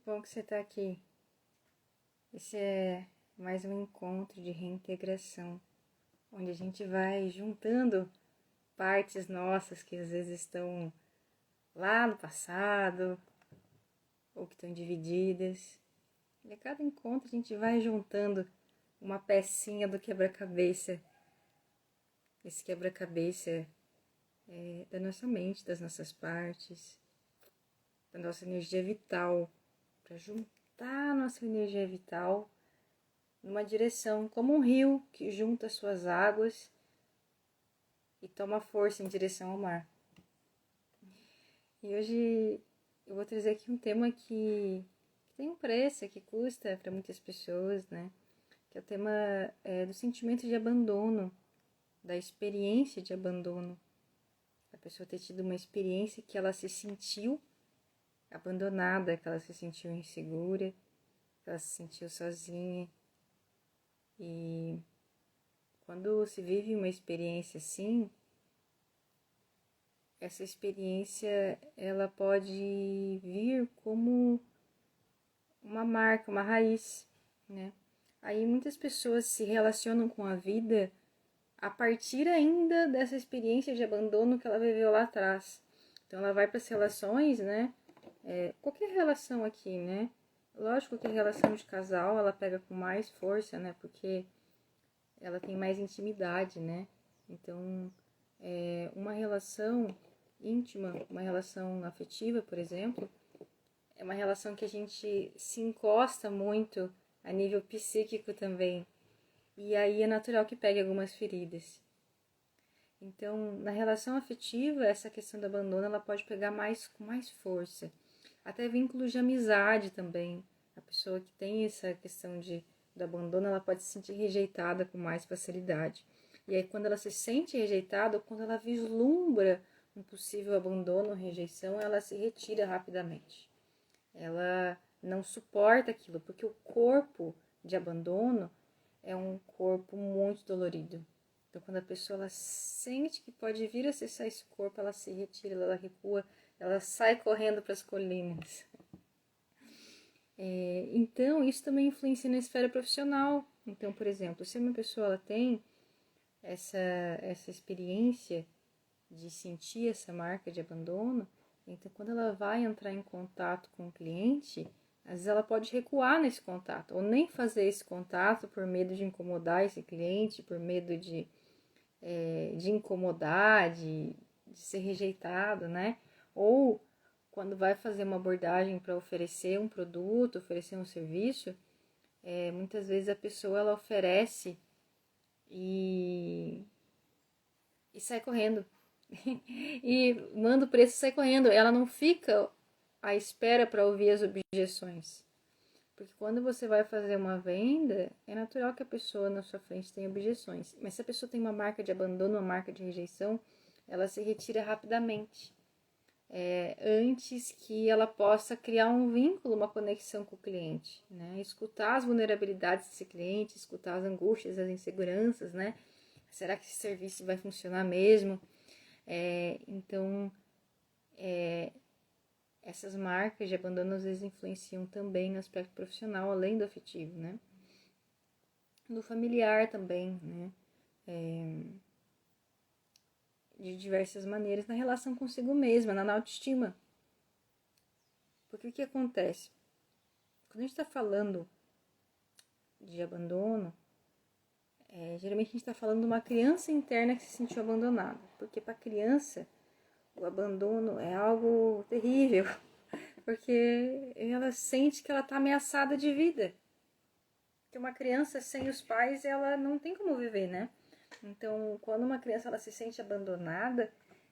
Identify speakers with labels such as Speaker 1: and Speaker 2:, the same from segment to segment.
Speaker 1: bom que você está aqui. Esse é mais um encontro de reintegração, onde a gente vai juntando partes nossas que às vezes estão lá no passado ou que estão divididas. E a cada encontro a gente vai juntando uma pecinha do quebra-cabeça. Esse quebra-cabeça é da nossa mente, das nossas partes, da nossa energia vital, para juntar a nossa energia vital numa direção, como um rio que junta suas águas e toma força em direção ao mar. E hoje eu vou trazer aqui um tema que tem um preço, que custa para muitas pessoas, né? Que é o tema do sentimento de abandono, da experiência de abandono. A pessoa ter tido uma experiência que ela se sentiu abandonada, que ela se sentiu insegura, que ela se sentiu sozinha. E quando se vive uma experiência assim, essa experiência ela pode vir como uma marca, uma raiz, né? Aí muitas pessoas se relacionam com a vida a partir ainda dessa experiência de abandono que ela viveu lá atrás. Então ela vai para as relações, né? Qualquer relação aqui, né? Lógico que a relação de casal ela pega com mais força, né? Porque ela tem mais intimidade, né? Então, uma relação íntima, uma relação afetiva, por exemplo, é uma relação que a gente se encosta muito a nível psíquico também. E aí é natural que pegue algumas feridas. Então, na relação afetiva, essa questão do abandono ela pode pegar com mais força. Até vínculos de amizade também. A pessoa que tem essa questão do abandono, ela pode se sentir rejeitada com mais facilidade. E aí, quando ela se sente rejeitada, ou quando ela vislumbra um possível abandono ou rejeição, ela se retira rapidamente. Ela não suporta aquilo, porque o corpo de abandono é um corpo muito dolorido. Então, quando a pessoa ela sente que pode vir a acessar esse corpo, ela se retira, ela recua, ela sai correndo para as colinas. Então, isso também influencia na esfera profissional. Então, por exemplo, se uma pessoa ela tem essa experiência de sentir essa marca de abandono, então quando ela vai entrar em contato com o cliente, às vezes ela pode recuar nesse contato, ou nem fazer esse contato por medo de incomodar esse cliente, por medo de incomodar, de ser rejeitado, né? Ou quando vai fazer uma abordagem para oferecer um produto, oferecer um serviço, muitas vezes a pessoa ela oferece e sai correndo. E manda o preço e sai correndo. Ela não fica à espera para ouvir as objeções. Porque quando você vai fazer uma venda, é natural que a pessoa na sua frente tenha objeções. Mas se a pessoa tem uma marca de abandono, uma marca de rejeição, ela se retira rapidamente. Antes que ela possa criar um vínculo, uma conexão com o cliente, né? Escutar as vulnerabilidades desse cliente, escutar as angústias, as inseguranças, né? Será que esse serviço vai funcionar mesmo? Então, essas marcas de abandono às vezes influenciam também no aspecto profissional, além do afetivo, né? No familiar também, né? De diversas maneiras, na relação consigo mesma, na autoestima. Porque o que acontece? Quando a gente está falando de abandono, geralmente a gente está falando de uma criança interna que se sentiu abandonada. Porque para a criança, o abandono é algo terrível. Porque ela sente que ela está ameaçada de vida. Porque uma criança sem os pais, ela não tem como viver, né? Então, quando uma criança ela se sente abandonada,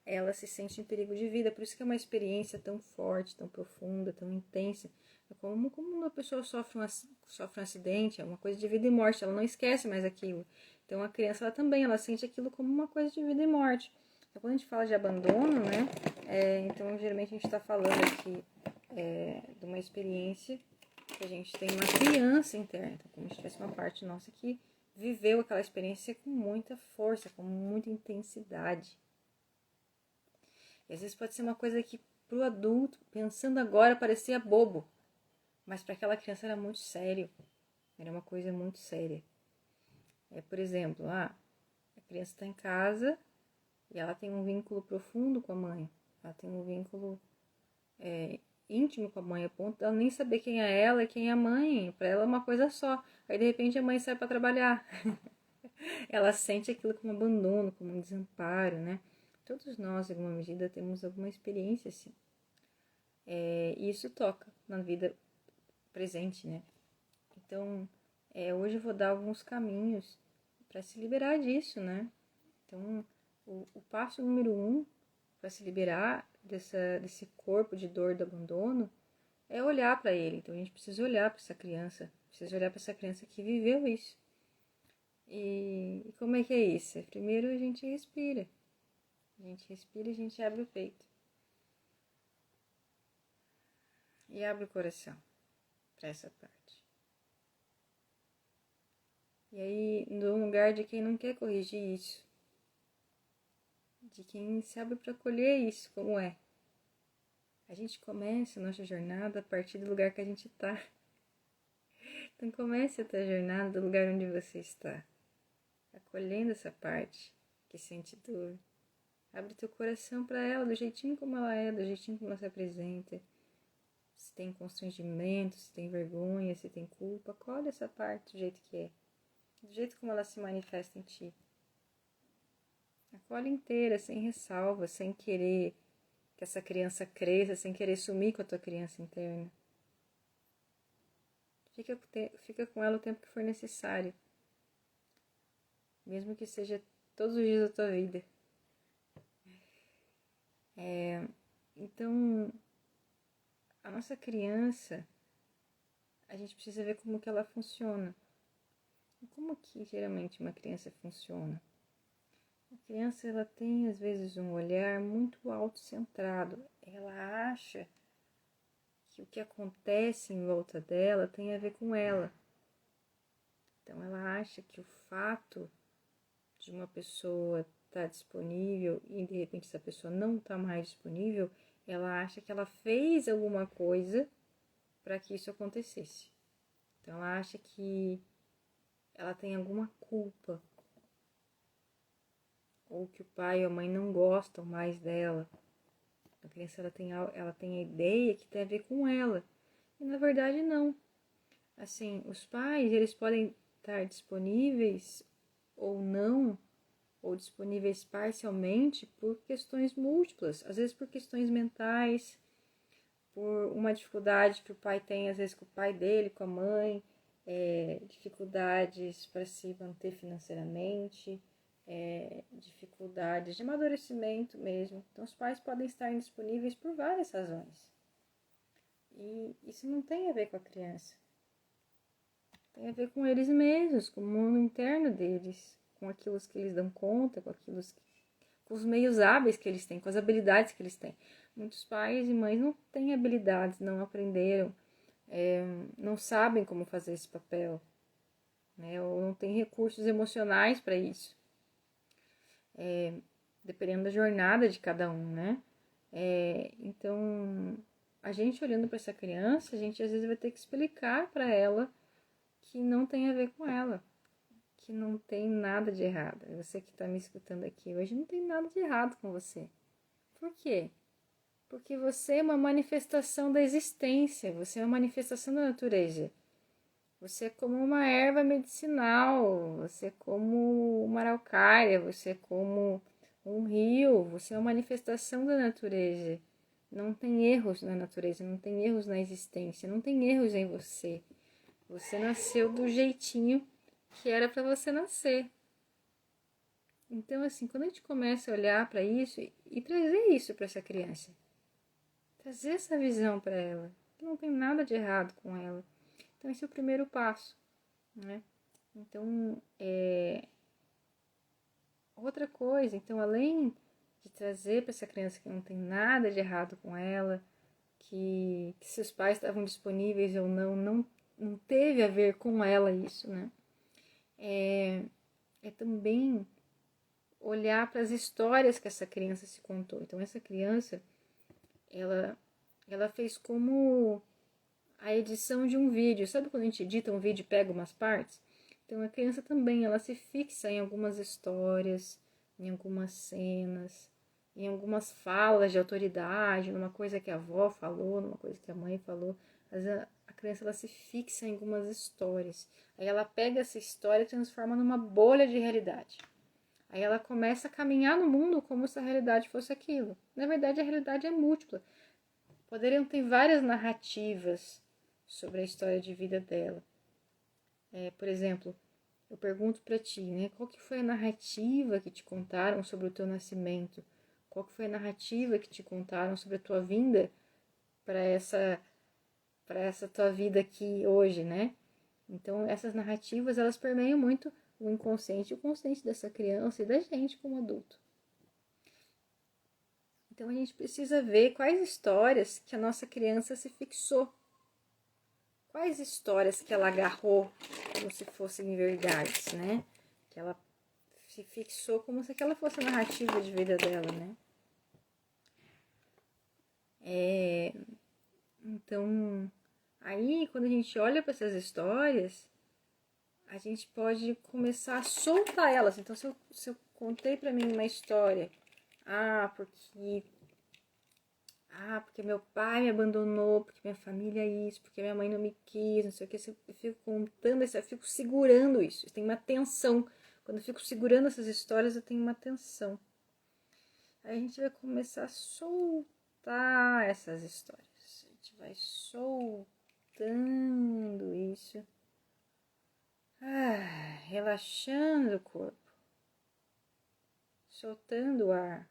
Speaker 1: ela se sente em perigo de vida. Por isso que é uma experiência tão forte, tão profunda, tão intensa. É como uma pessoa sofre um acidente, é uma coisa de vida e morte. Ela não esquece mais aquilo. Então, a criança ela sente aquilo como uma coisa de vida e morte. Então, quando a gente fala de abandono, né? Então, geralmente a gente está falando aqui de uma experiência que a gente tem uma criança interna, então, como se tivesse uma parte nossa que viveu aquela experiência com muita força, com muita intensidade. E às vezes pode ser uma coisa que pro adulto, pensando agora, parecia bobo. Mas para aquela criança era muito sério, era uma coisa muito séria. Por exemplo, a criança está em casa e ela tem um vínculo profundo com a mãe, ela tem um vínculo íntimo com a mãe, a ponto de ela nem saber quem é ela e quem é a mãe, para ela é uma coisa só. Aí de repente a mãe sai para trabalhar, ela sente aquilo como abandono, como um desamparo, né? Todos nós, em alguma medida, temos alguma experiência assim. E isso toca na vida presente, né? Então, hoje eu vou dar alguns caminhos para se liberar disso, né? Então, o passo número 1 para se liberar desse corpo de dor do abandono é olhar para ele. Então, a gente precisa olhar para essa criança, precisa olhar para essa criança que viveu isso. E como é que é isso? Primeiro a gente respira. A gente respira e a gente abre o peito. E abre o coração para essa parte. E aí, no lugar de quem não quer corrigir isso, de quem se abre para acolher isso como é. A gente começa a nossa jornada a partir do lugar que a gente está. Então comece a tua jornada do lugar onde você está, acolhendo essa parte que sente dor. Abre teu coração para ela, do jeitinho como ela é, do jeitinho como ela se apresenta. Se tem constrangimento, se tem vergonha, se tem culpa, acolhe essa parte do jeito que é, do jeito como ela se manifesta em ti. Acolhe inteira, sem ressalva, sem querer que essa criança cresça, sem querer sumir com a tua criança interna. Fica com ela o tempo que for necessário, mesmo que seja todos os dias da tua vida. Então, a nossa criança, a gente precisa ver como que ela funciona. E como que geralmente uma criança funciona? A criança, ela tem às vezes um olhar muito autocentrado. Ela acha que o que acontece em volta dela tem a ver com ela. Então ela acha que o fato de uma pessoa estar disponível e de repente essa pessoa não está mais disponível, ela acha que ela fez alguma coisa para que isso acontecesse. Então ela acha que ela tem alguma culpa, ou que o pai ou a mãe não gostam mais dela. A criança ela tem a ideia que tem a ver com ela. E na verdade não. Assim, os pais, eles podem estar disponíveis ou não, ou disponíveis parcialmente por questões múltiplas, às vezes por questões mentais, por uma dificuldade que o pai tem, às vezes com o pai dele, com a mãe, dificuldades para se manter financeiramente, dificuldades de amadurecimento mesmo. Então os pais podem estar indisponíveis por várias razões. E isso não tem a ver com a criança. Tem a ver com eles mesmos, com o mundo interno deles, com aquilo que eles dão conta, com os meios hábeis que eles têm, com as habilidades que eles têm. Muitos pais e mães não têm habilidades, não aprenderam, não sabem como fazer esse papel, né? Ou não têm recursos emocionais para isso. Dependendo da jornada de cada um, né? Então, a gente olhando para essa criança, a gente às vezes vai ter que explicar para ela que não tem a ver com ela, que não tem nada de errado. Você que está me escutando aqui hoje, não tem nada de errado com você. Por quê? Porque você é uma manifestação da existência, você é uma manifestação da natureza. Você é como uma erva medicinal, você é como uma araucária, você é como um rio, você é uma manifestação da natureza. Não tem erros na natureza, não tem erros na existência, não tem erros em você. Você nasceu do jeitinho que era para você nascer. Então, assim, quando a gente começa a olhar para isso e trazer isso para essa criança, trazer essa visão para ela, que não tem nada de errado com ela. Então, esse é o primeiro passo, né? Então, outra coisa, então, além de trazer para essa criança que não tem nada de errado com ela, que seus pais estavam disponíveis ou não teve a ver com ela isso, né? É também olhar para as histórias que essa criança se contou. Então, essa criança, ela fez como a edição de um vídeo. Sabe quando a gente edita um vídeo e pega umas partes? Então a criança também, ela se fixa em algumas histórias, em algumas cenas, em algumas falas de autoridade, numa coisa que a avó falou, numa coisa que a mãe falou. Mas a criança, ela se fixa em algumas histórias. Aí ela pega essa história e transforma numa bolha de realidade. Aí ela começa a caminhar no mundo como se a realidade fosse aquilo. Na verdade, a realidade é múltipla. Poderiam ter várias narrativas sobre a história de vida dela. Por exemplo, eu pergunto para ti, né? Qual que foi a narrativa que te contaram sobre o teu nascimento? Qual que foi a narrativa que te contaram sobre a tua vinda para essa tua vida aqui hoje, né? Então, essas narrativas, elas permeiam muito o inconsciente e o consciente dessa criança e da gente como adulto. Então, a gente precisa ver quais histórias que a nossa criança se fixou. Quais histórias que ela agarrou como se fossem verdades, né? Que ela se fixou como se aquela fosse a narrativa de vida dela, né? Então, aí, quando a gente olha para essas histórias, a gente pode começar a soltar elas. Então, se eu contei para mim uma história, porque meu pai me abandonou, porque minha família é isso, porque minha mãe não me quis, não sei o que, eu fico contando isso, eu fico segurando isso. Eu tenho uma tensão. Quando eu fico segurando essas histórias, eu tenho uma tensão. Aí a gente vai começar a soltar essas histórias. A gente vai soltando isso. Relaxando o corpo. Soltando o ar.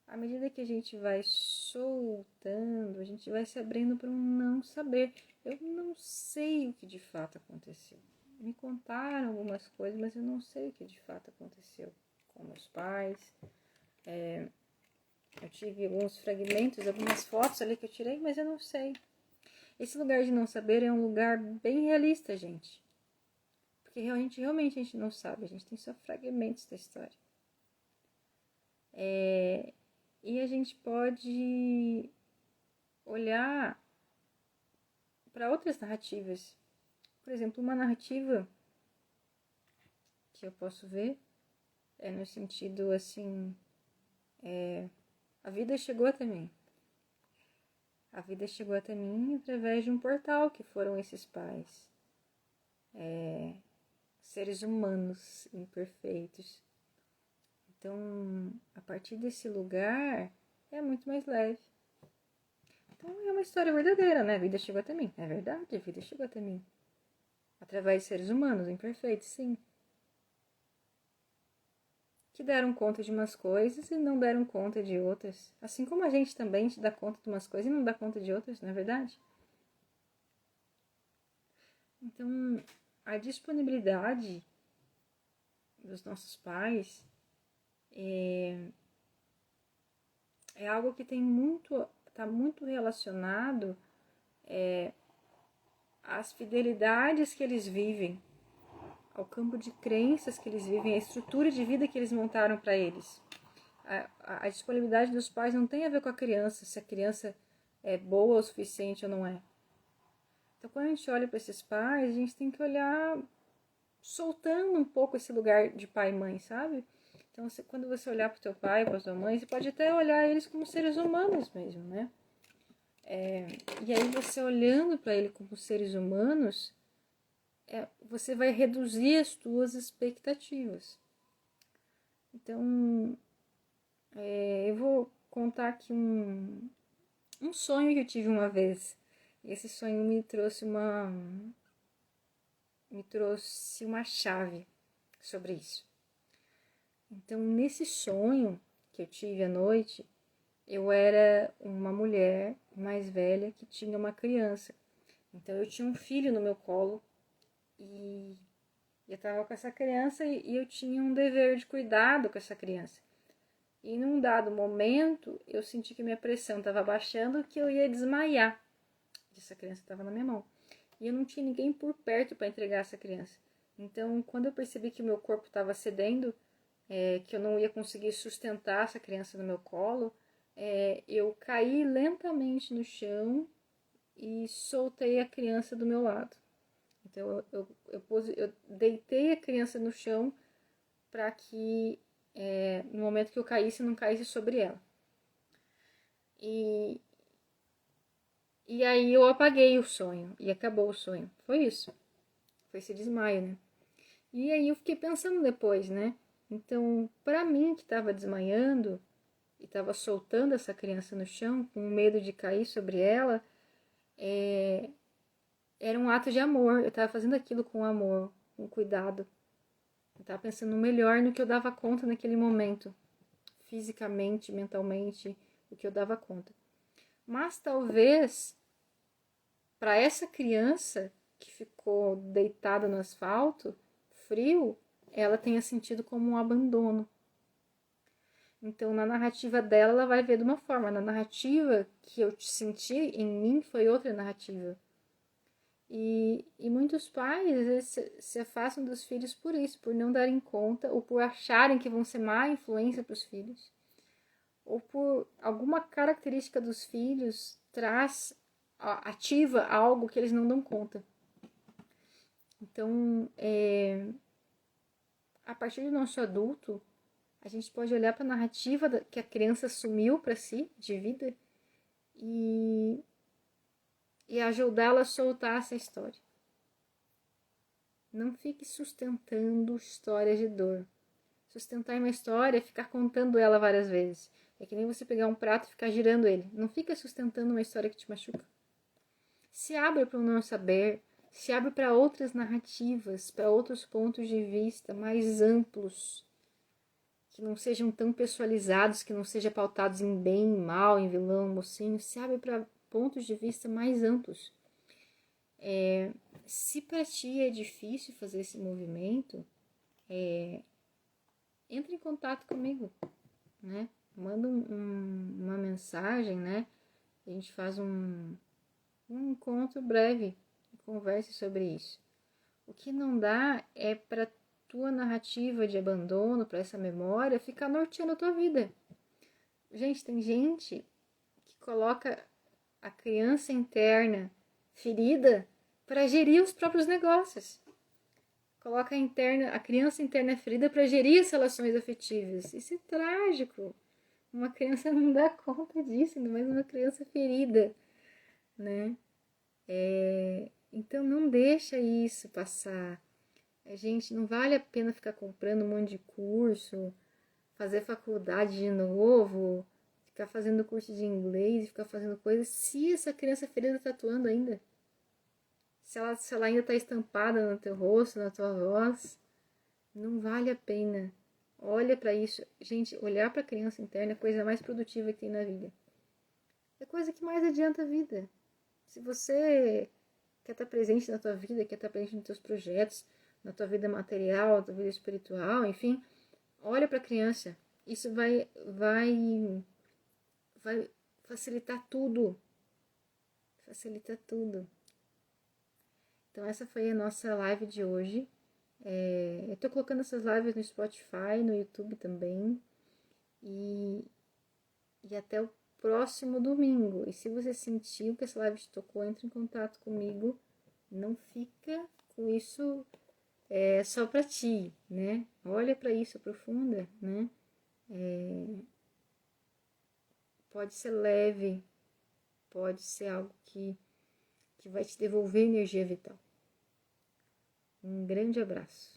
Speaker 1: À medida que a gente vai soltando, a gente vai se abrindo para um não saber. Eu não sei o que de fato aconteceu. Me contaram algumas coisas, mas eu não sei o que de fato aconteceu com meus pais. Eu tive alguns fragmentos, algumas fotos ali que eu tirei, mas eu não sei. Esse lugar de não saber é um lugar bem realista, gente. Porque realmente a gente não sabe, a gente tem só fragmentos da história. E a gente pode olhar para outras narrativas. Por exemplo, uma narrativa que eu posso ver é no sentido assim, a vida chegou até mim. A vida chegou até mim através de um portal que foram esses pais. Seres humanos imperfeitos. Então, a partir desse lugar, é muito mais leve. Então, é uma história verdadeira, né? A vida chegou até mim. É verdade, a vida chegou até mim. Através de seres humanos imperfeitos, sim. Que deram conta de umas coisas e não deram conta de outras. Assim como a gente também dá conta de umas coisas e não dá conta de outras, não é verdade? Então, a disponibilidade dos nossos pais é algo que está muito relacionado às fidelidades que eles vivem, ao campo de crenças que eles vivem, à estrutura de vida que eles montaram para eles. A disponibilidade dos pais não tem a ver com a criança, se a criança é boa o suficiente ou não é. Então, quando a gente olha para esses pais, a gente tem que olhar soltando um pouco esse lugar de pai e mãe, sabe? Então, quando você olhar para o teu pai, para a tua mãe, você pode até olhar eles como seres humanos mesmo, né? E aí você olhando para ele como seres humanos, você vai reduzir as tuas expectativas. Então, eu vou contar aqui um sonho que eu tive uma vez. Esse sonho me trouxe uma chave sobre isso. Então, nesse sonho que eu tive à noite, eu era uma mulher mais velha que tinha uma criança. Então, eu tinha um filho no meu colo e eu estava com essa criança e eu tinha um dever de cuidado com essa criança. E num dado momento, eu senti que minha pressão estava baixando, que eu ia desmaiar. Essa criança estava na minha mão. E eu não tinha ninguém por perto para entregar essa criança. Então, quando eu percebi que o meu corpo estava cedendo, que eu não ia conseguir sustentar essa criança no meu colo, eu caí lentamente no chão e soltei a criança do meu lado. Então eu deitei a criança no chão para que no momento que eu caísse, não caísse sobre ela. E aí eu apaguei o sonho e acabou o sonho. Foi isso. Foi esse desmaio, né? E aí eu fiquei pensando depois, né? Então, para mim que estava desmaiando e estava soltando essa criança no chão, com medo de cair sobre ela, era um ato de amor. Eu estava fazendo aquilo com amor, com cuidado. Eu estava pensando melhor no que eu dava conta naquele momento, fisicamente, mentalmente, o que eu dava conta. Mas talvez para essa criança que ficou deitada no asfalto, frio, ela tenha sentido como um abandono. Então, na narrativa dela, ela vai ver de uma forma. Na narrativa que eu senti em mim, foi outra narrativa. E muitos pais, às vezes, se afastam dos filhos por isso, por não darem conta, ou por acharem que vão ser má influência para os filhos, ou por alguma característica dos filhos ativa algo que eles não dão conta. Então, a partir do nosso adulto, a gente pode olhar para a narrativa que a criança assumiu para si, de vida, e ajudá-la a soltar essa história. Não fique sustentando histórias de dor. Sustentar uma história é ficar contando ela várias vezes. É que nem você pegar um prato e ficar girando ele. Não fica sustentando uma história que te machuca. Se abre para o não saber, se abre para outras narrativas, para outros pontos de vista mais amplos, que não sejam tão pessoalizados, que não sejam pautados em bem, mal, em vilão, mocinho. Se abre para pontos de vista mais amplos. Se para ti é difícil fazer esse movimento, entre em contato comigo, né? Manda uma mensagem, né? A gente faz um encontro breve e converse sobre isso. O que não dá é para tua narrativa de abandono, para essa memória, ficar norteando a tua vida. Gente, tem gente que coloca a criança interna ferida para gerir os próprios negócios. Coloca a criança interna ferida para gerir as relações afetivas. Isso é trágico. Uma criança não dá conta disso, ainda mais uma criança ferida, né? Então não deixa isso passar. Gente, não vale a pena ficar comprando um monte de curso, fazer faculdade de novo, ficar fazendo curso de inglês, ficar fazendo coisas, se essa criança ferida está atuando ainda. Se ela ainda está estampada no teu rosto, na tua voz, não vale a pena. Olha para isso. Gente, olhar para a criança interna é a coisa mais produtiva que tem na vida. É a coisa que mais adianta a vida. Se você quer estar presente na tua vida, quer estar presente nos teus projetos, na tua vida material, na tua vida espiritual, enfim, olha para a criança. Isso vai facilitar tudo. Facilita tudo. Então essa foi a nossa live de hoje. Eu estou colocando essas lives no Spotify, no YouTube também. E até o próximo domingo. E se você sentiu que essa live te tocou, entre em contato comigo. Não fica com isso só para ti, né? Olha para isso, aprofunda, né? Pode ser leve, pode ser algo que vai te devolver energia vital. Um grande abraço.